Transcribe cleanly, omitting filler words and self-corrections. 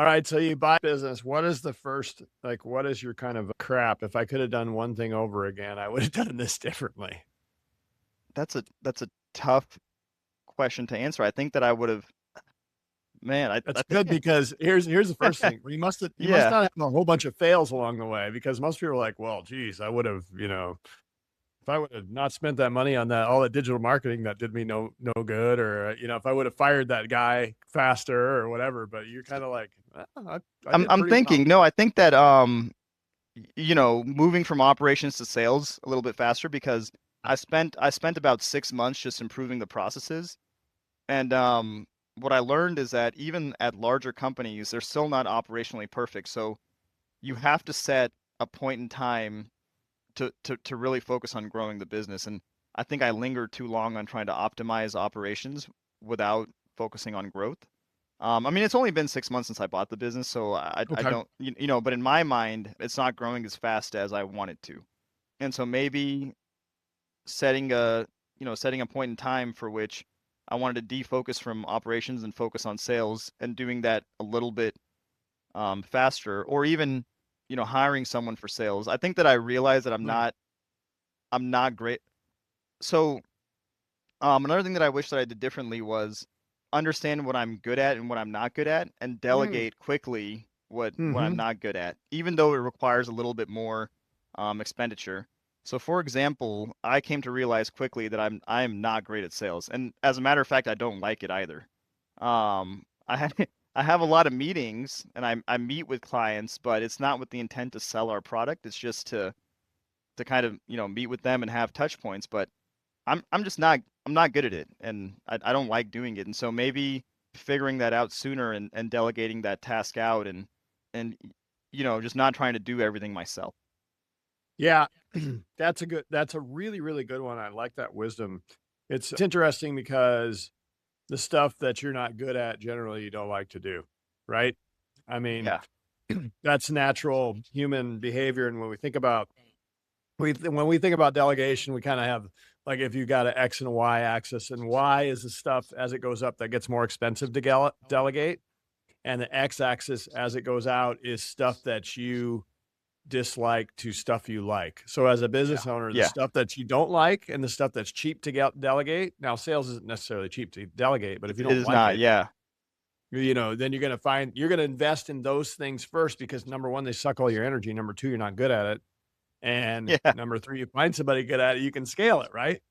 All right, so you buy business. What is the first, like, what is your kind of crap? If I could have done one thing over again, I would have done this differently. That's a tough question to answer. I think that I would have, man, I That's think good because here's the first thing. You must yeah. not have a whole bunch of fails along the way because most people are like, well, geez, I would have, if I would have not spent that money on that, all that digital marketing that did me no good, or if I would have fired that guy faster or whatever. But you're kind of like, I did I'm pretty well. thinking, no, I think that moving from operations to sales a little bit faster because I spent about 6 months just improving the processes. And what I learned is that even at larger companies, they're still not operationally perfect. So you have to set a point in time to really focus on growing the business. And I think I lingered too long on trying to optimize operations without focusing on growth. I mean, it's only been 6 months since I bought the business, so I Okay. don't, but in my mind, it's not growing as fast as I want it to. And so maybe setting a, setting a point in time for which I wanted to defocus from operations and focus on sales and doing that a little bit faster, or even, hiring someone for sales. I think that I realized that Right. I'm not great. So another thing that I wish that I did differently was understand what I'm good at and what I'm not good at, and Mm. delegate quickly what I'm Hmm. not good at, even though it requires a little bit more expenditure. So, for example, I came to realize quickly that I'm not great at sales, and as a matter of fact, I don't like it either. I have I have a lot of meetings, and I meet with clients, but it's not with the intent to sell our product. It's just to kind of meet with them and have touch points. But I'm just not I'm not good at it, and I don't like doing it. And so maybe figuring that out sooner and delegating that task out and just not trying to do everything myself. Yeah, that's a really, really good one. I like that wisdom. It's interesting because the stuff that you're not good at, generally, you don't like to do, right? I mean, Yeah. that's natural human behavior. And when we think about delegation, we kind of have like if you got an X and a Y axis, and Y is the stuff as it goes up that gets more expensive to delegate, and the X axis as it goes out is stuff that you dislike to stuff you like. So as a Yeah. business owner, the Yeah. stuff that you don't like and the stuff that's cheap to delegate. Now, sales isn't necessarily cheap to delegate, but if you It don't is like not. it, Yeah. then you're going to invest in those things first because number one, they suck all your energy. Number two, you're not good at it. And Yeah. number three, you find somebody good at it, you can scale it, right?